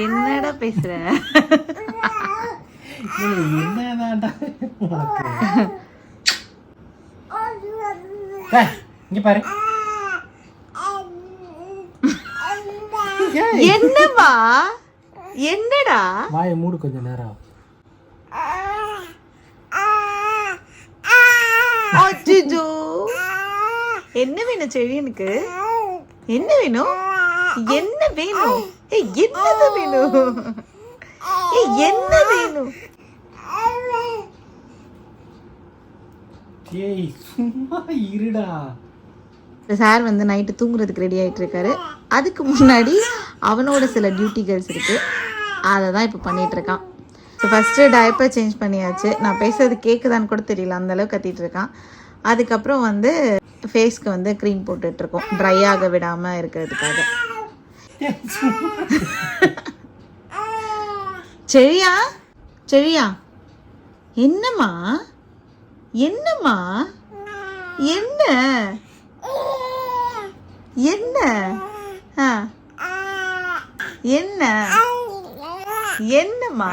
என்னடா பேசுற? என்னதான்டா இங்க பாரு. என்னவா? என்னடா? வாயை மூடு கொஞ்ச நேரம். அச்சோ, என்ன வேணும் செழியனுக்கு? என்ன வேணும்? என்ன வேணும்? ஏய், என்னது வேணும்? ஏய், என்ன வேணும்? ஏய், சும்மா இருடா. சார் வந்து நைட்டு தூங்குறதுக்கு ரெடி ஆகிட்டு இருக்காரு. அதுக்கு முன்னாடி அவனோட சில டியூட்டிகள்ஸ் இருக்குது, அதை தான் இப்போ பண்ணிகிட்டு இருக்கான். ஸோ ஃபஸ்ட்டு டைப்பர் சேஞ்ச் பண்ணியாச்சு. நான் பேசுறது கேட்குதான்னு கூட தெரியல, அந்தளவுக்கு கத்திட்டு இருக்கான். அதுக்கப்புறம் வந்து ஃபேஸ்க்கு வந்து க்ரீம் போட்டுட்ருக்கோம், ட்ரை ஆக விடாமல் இருக்கிறதுக்காக. செழியா, செழியா, என்னம்மா? என்னம்மா? என்ன என்ன? என்ன என்னம்மா?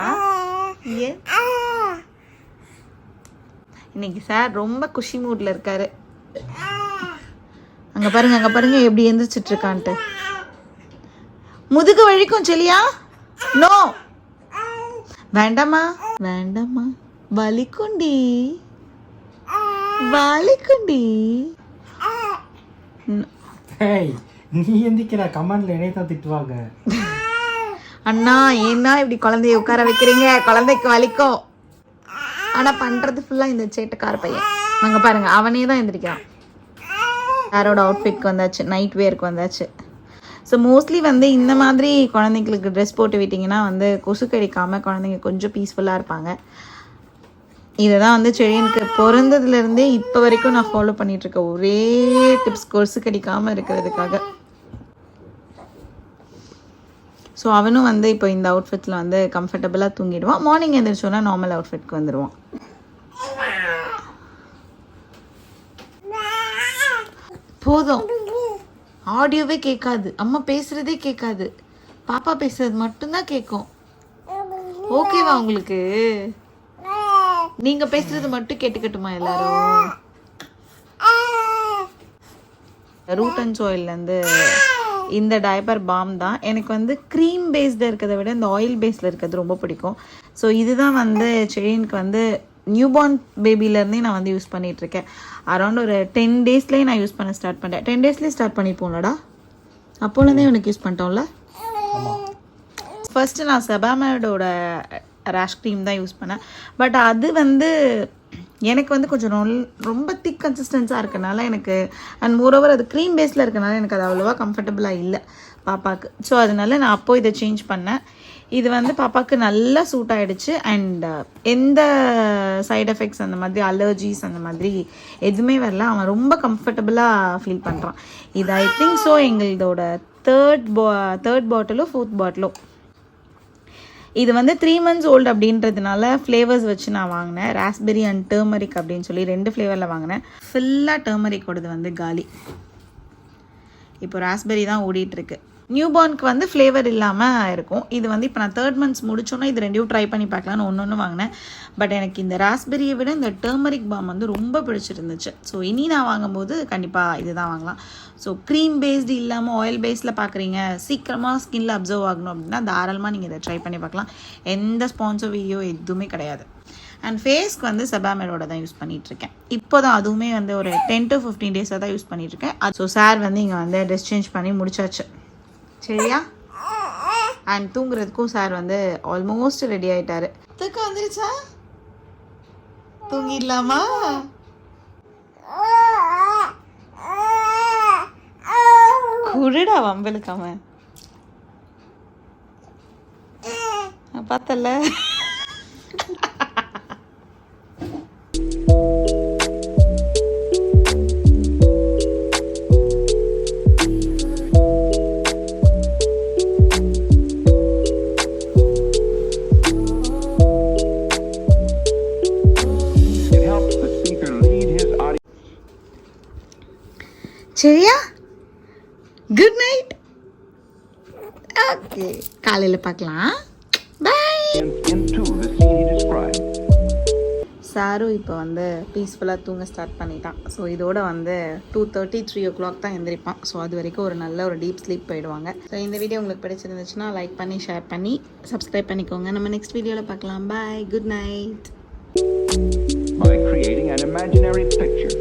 இன்னைக்கு சார் ரொம்ப குஷி மூட்ல இருக்காரு. அங்க பாருங்க, அங்க பாருங்க எப்படி எந்திரிச்சிட்டு இருக்கான்ட்டு. முதுகு வலிக்கும் செலியா? நோ, வேண்டாமா வேண்டாமா, வலிக்குண்டி வலிக்குண்டி. நீ எந்திக்கிற கமெண்ட்ல என்னை தான் திட்டுவாங்க. அண்ணா ஏன்னா இப்படி குழந்தைய உட்கார வைக்கிறீங்க? குழந்தைக்கு வலிக்கும். ஆனா பண்றது ஃபுல்லா இந்த சேட்டக்கார பையன். அங்க பாருங்க, அவனே தான் எந்திரிக்கிறான். யாரோட அவுட்ஃபிட்க்கு வந்தாச்சு, நைட் வேருக்கு வந்தாச்சு. ஸோ மோஸ்ட்லி வந்து இந்த மாதிரி குழந்தைங்களுக்கு ட்ரெஸ் போட்டு விட்டிங்கன்னா வந்து கொசு கடிக்காமல் குழந்தைங்க கொஞ்சம் பீஸ்ஃபுல்லாக இருப்பாங்க. இதை தான் வந்து செழியனுக்கு பிறந்ததுலேருந்தே இப்போ வரைக்கும் நான் ஃபாலோ பண்ணிகிட்ருக்கேன். ஒரே டிப்ஸ், கொசு கடிக்காமல் இருக்கிறதுக்காக. ஸோ அவனும் வந்து இப்போ இந்த அவுட்ஃபிட்டில் வந்து கம்ஃபர்டபுளாக தூங்கிடுவான். மார்னிங் எழுந்திரிச்சோன்னா நார்மல் அவுட்ஃபிட்க்கு வந்துடுவான். போதும், ஆடியோவே கேட்காது, அம்மா பேசுகிறதே கேட்காது, பாப்பா பேசுறது மட்டும்தான் கேட்கும். ஓகேவா உங்களுக்கு? நீங்கள் பேசுறது மட்டும் கேட்டுக்கட்டுமா எல்லாரும்? ரூட் அண்ட் சோயில்லேருந்து இந்த டைப்பர் பாம் தான். எனக்கு வந்து க்ரீம் பேஸ்டில் இருக்கிறத விட இந்த ஆயில் பேஸில் இருக்கிறது ரொம்ப பிடிக்கும். ஸோ இதுதான் வந்து செழியனுக்கு வந்து நியூபார்ன் பேபிலேருந்தே நான் வந்து யூஸ் பண்ணிகிட்ருக்கேன். அரௌண்ட் ஒரு 10 டேஸ்லேயே நான் யூஸ் பண்ண ஸ்டார்ட் பண்ணிட்டேன். 10 டேஸ்லேயே ஸ்டார்ட் பண்ணிப்போம்லடா, அப்போலேருந்தே எனக்கு யூஸ் பண்ணிட்டோம்ல. ஃபஸ்ட்டு நான் செபாமேடோட ரேஷ் க்ரீம் தான் யூஸ் பண்ணேன். பட் அது வந்து எனக்கு வந்து கொஞ்சம் ரொம்ப திக் கன்சிஸ்டன்ஸாக இருக்கனால எனக்கு, அண்ட் மோரோவர் அது க்ரீம் பேஸில் இருக்கனால எனக்கு அது அவ்வளோவா கம்ஃபர்டபுளாக இல்லை பாப்பாவுக்கு. ஸோ அதனால நான் அப்போது இதை சேஞ்ச் பண்ணேன். இது வந்து பாப்பாவுக்கு நல்லா சூட் ஆகிடுச்சு. அண்ட் எந்த சைட் எஃபெக்ட்ஸ் அந்த மாதிரி அலர்ஜிஸ் அந்த மாதிரி எதுவுமே வரல. அவன் ரொம்ப கம்ஃபர்டபுளாக ஃபீல் பண்ணுறான். இது ஐ திங்க் ஸோ எங்களோட தேர்ட் பாட்டிலோ 4th பாட்டிலோ. இது வந்து 3 months ஓல்டு அப்படின்றதுனால ஃப்ளேவர்ஸ் வச்சு நான் வாங்கினேன். ராஸ்பெரி அண்ட் டர்மரிக் அப்படின்னு சொல்லி 2 ஃப்ளேவரில் வாங்கினேன். ஃபுல்லாக டர்மரிக்கோடது வந்து காலி. இப்போ ராஸ்பெரி தான் ஓடிட்டுருக்கு. நியூபார்னுக்கு வந்து ஃப்ளேவர் இல்லாமல் இருக்கும். இது வந்து இப்போ நான் 3rd months முடிச்சோன்னா இது 2 ட்ரை பண்ணி பார்க்கலான்னு ஒன்று வாங்கினேன். பட் எனக்கு இந்த ராஸ்பெரியை விட இந்த டர்மரிக் பாம் வந்து ரொம்ப பிடிச்சிருந்துச்சு. ஸோ இனி நான் வாங்கும்போது கண்டிப்பாக இது தான் வாங்கலாம். ஸோ க்ரீம் பேஸ்டு இல்லாமல் ஆயில் பேஸில் பார்க்குறீங்க, சீக்கிரமாக ஸ்கின்ல அப்சர்வ் ஆகணும் அப்படின்னா தாராளமாக நீங்கள் இதை ட்ரை பண்ணி பார்க்கலாம். எந்த ஸ்பான்சர் வீடியோ எதுவுமே கிடையாது. அண்ட் ஃபேஸ்க்கு வந்து செபாமேடோட தான் யூஸ் பண்ணிகிட்ருக்கேன். இப்போ தான் அதுவுமே வந்து ஒரு 10 to 15 டேஸாக தான் யூஸ் பண்ணிகிட்ருக்கேன். ஸோ சார் வந்து இங்கே வந்து ட்ரெஸ் சேஞ்ச் பண்ணி முடிச்சாச்சு சரியா. அண்ட் தூங்குறதுக்கும் சார் வந்து ஆல்மோஸ்ட் ரெடி ஆகிட்டாரு. தூக்கம் வந்துருச்சா? தூங்கிடலாமா? குருடா வம்பலுக்காம பார்த்தல. சரியா, குட் நைட். ஓகே, காலையில் பார்க்கலாம். Bye. into the scene he described. Charu இப்போ வந்து பீஸ்ஃபுல்லாக தூங்க ஸ்டார்ட் பண்ணிட்டான். ஸோ இதோட வந்து 2:30 3 o'clock தான் எந்திரிப்பான். ஸோ அது வரைக்கும் ஒரு நல்ல ஒரு டீப் ஸ்லீப் போயிடுவாங்க. ஸோ இந்த வீடியோ உங்களுக்கு பிடிச்சிருந்துச்சுன்னா லைக் பண்ணி ஷேர் பண்ணி சப்ஸ்கிரைப் பண்ணிக்கோங்க. நம்ம நெக்ஸ்ட் வீடியோவில் பார்க்கலாம். Bye, good night. By creating an imaginary picture